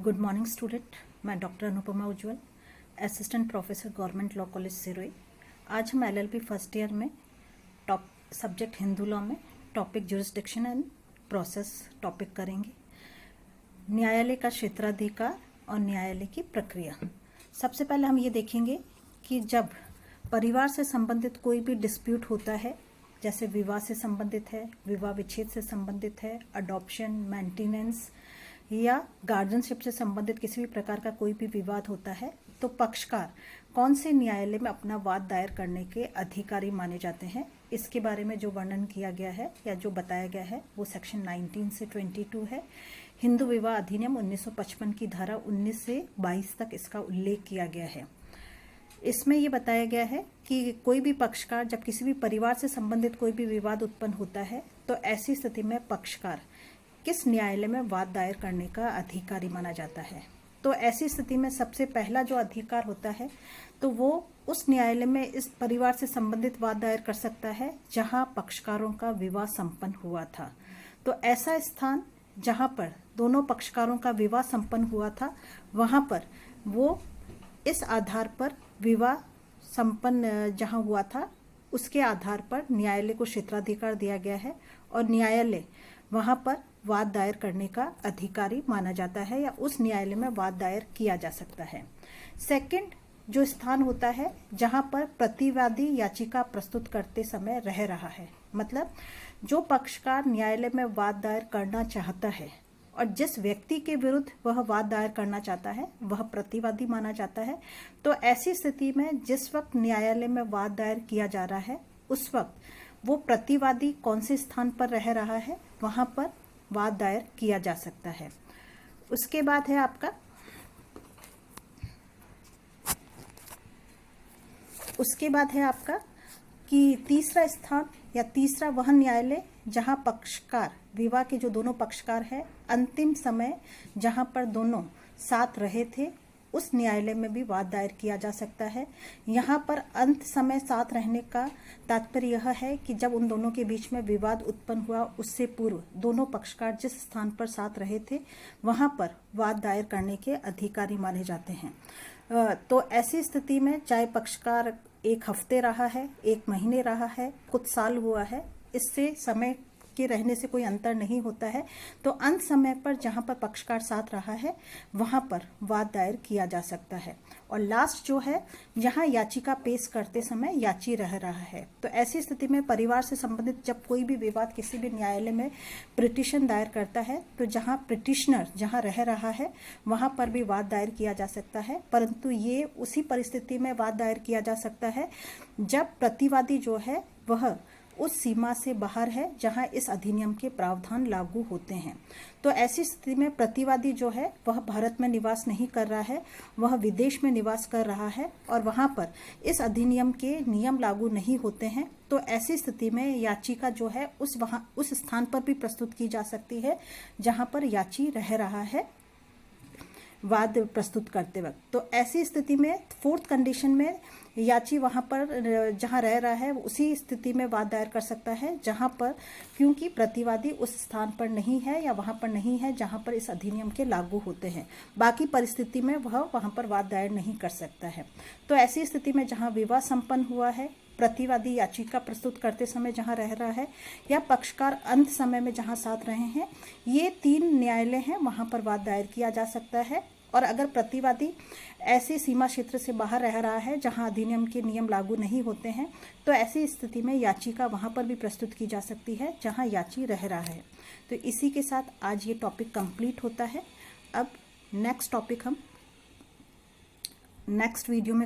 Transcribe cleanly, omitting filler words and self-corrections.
Good morning student. मैं doctor Anupama Ujjwal, assistant professor government law college Sirohi. आज हम एलएलबी फर्स्ट ईयर में सब्जेक्ट हिंदू लॉ में topic jurisdiction and process topic करेंगे। न्यायालय का क्षेत्राधिकार और न्यायालय की प्रक्रिया। सबसे पहले हम ये देखेंगे कि जब परिवार से संबंधित कोई भी डिस्प्यूट होता है, जैसे विवाह से संबंधित है, विवाह विच्छेद से संबंधित है, अडॉप्शन, मेंटेनेंस या गार्जियनशिप से संबंधित किसी भी प्रकार का कोई भी विवाद होता है, तो पक्षकार कौन से न्यायालय में अपना वाद दायर करने के अधिकारी माने जाते हैं, इसके बारे में जो वर्णन किया गया है या जो बताया गया है वो सेक्शन 19 से 22 है। हिंदू विवाह अधिनियम 1955 की धारा 19 से 22 तक इसका उल्लेख किया गया है। इसमें ये बताया गया है कि कोई भी पक्षकार जब किसी भी परिवार से संबंधित कोई भी विवाद उत्पन्न होता है, तो ऐसी स्थिति में पक्षकार किस न्यायालय में वाद दायर करने का अधिकारी माना जाता है। तो ऐसी स्थिति में सबसे पहला जो अधिकार होता है, तो वो उस न्यायालय में इस परिवार से संबंधित वाद दायर कर सकता है जहां पक्षकारों का विवाह संपन्न हुआ था। तो ऐसा स्थान जहां पर दोनों पक्षकारों का विवाह संपन्न हुआ था, वहां पर वो इस आधार पर विवाह संपन्न जहां हुआ था उसके आधार पर न्यायालय को क्षेत्राधिकार दिया गया है और न्यायालय वहां पर वाद दायर करने का अधिकारी माना जाता है या उस न्यायालय में वाद दायर किया जा सकता है। सेकंड जो स्थान होता है जहां पर प्रतिवादी याचिका प्रस्तुत करते समय रह रहा है, मतलब जो पक्षकार न्यायालय में वाद दायर करना चाहता है और जिस व्यक्ति के विरुद्ध वह वाद दायर करना चाहता है वह प्रतिवादी माना जाता है। तो ऐसी स्थिति में जिस वक्त न्यायालय में वाद दायर किया जा रहा है, उस वक्त वो प्रतिवादी कौन से स्थान पर रह रहा है, वहां पर वाद दायर किया जा सकता है। उसके बाद है आपका कि तीसरा स्थान या तीसरा वह न्यायालय जहां पक्षकार, विवाह के जो दोनों पक्षकार हैं, अंतिम समय जहां पर दोनों साथ रहे थे, उस न्यायालय में भी वाद दायर किया जा सकता है। यहाँ पर अंत समय साथ रहने का तात्पर्य यह है कि जब उन दोनों के बीच में विवाद उत्पन्न हुआ, उससे पूर्व दोनों पक्षकार जिस स्थान पर साथ रहे थे वहाँ पर वाद दायर करने के अधिकारी माने जाते हैं। तो ऐसी स्थिति में चाहे पक्षकार 1 हफ्ते रहा है, 1 महीने रहा है, कुछ साल हुआ है, इससे समय के रहने से कोई अंतर नहीं होता है। तो अंत समय पर जहां पर पक्षकार साथ रहा है वहां पर वाद दायर किया जा सकता है। और लास्ट जो है, जहां याचिका पेश करते समय याची रह रहा है, तो ऐसी स्थिति में परिवार से संबंधित जब कोई भी विवाद किसी भी न्यायालय में पिटीशन दायर करता है, तो जहां पिटीशनर जहां रह रहा है वहां पर भी वाद दायर किया जा सकता है। परंतु ये उसी परिस्थिति में वाद दायर किया जा सकता है जब प्रतिवादी जो है वह उस सीमा से बाहर है जहां इस अधिनियम के प्रावधान लागू होते हैं। तो ऐसी स्थिति में प्रतिवादी जो है वह भारत में निवास नहीं कर रहा है, वह विदेश में निवास कर रहा है और वहां पर इस अधिनियम के नियम लागू नहीं होते हैं। तो ऐसी स्थिति में याचिका जो है उस स्थान पर भी प्रस्तुत की जा सकती है जहां पर याची रह रहा है वाद प्रस्तुत करते वक्त। तो ऐसी स्थिति में 4th कंडीशन में याची वहां पर जहां रह रहा है उसी स्थिति में वाद दायर कर सकता है जहां पर, क्योंकि प्रतिवादी उस स्थान पर नहीं है या वहां पर नहीं है जहां पर इस अधिनियम के लागू होते हैं। बाकी परिस्थिति में वह वहां पर वाद दायर नहीं कर सकता है। तो ऐसी स्थिति में जहां विवाह संपन्न हुआ है, प्रतिवादी याचिका प्रस्तुत करते समय जहां रह रहा है या पक्षकार अंत समय में जहां साथ रहे हैं, ये 3 न्यायालय हैं, वहां पर वाद दायर किया जा सकता है। और अगर प्रतिवादी ऐसे सीमा क्षेत्र से बाहर रह रहा है जहां अधिनियम के नियम लागू नहीं होते हैं, तो ऐसी स्थिति में याचिका वहां पर भी प्रस्तुत की जा सकती है जहां याची रह रहा है। तो इसी के साथ आज ये टॉपिक कंप्लीट होता है। अब नेक्स्ट टॉपिक हम नेक्स्ट वीडियो में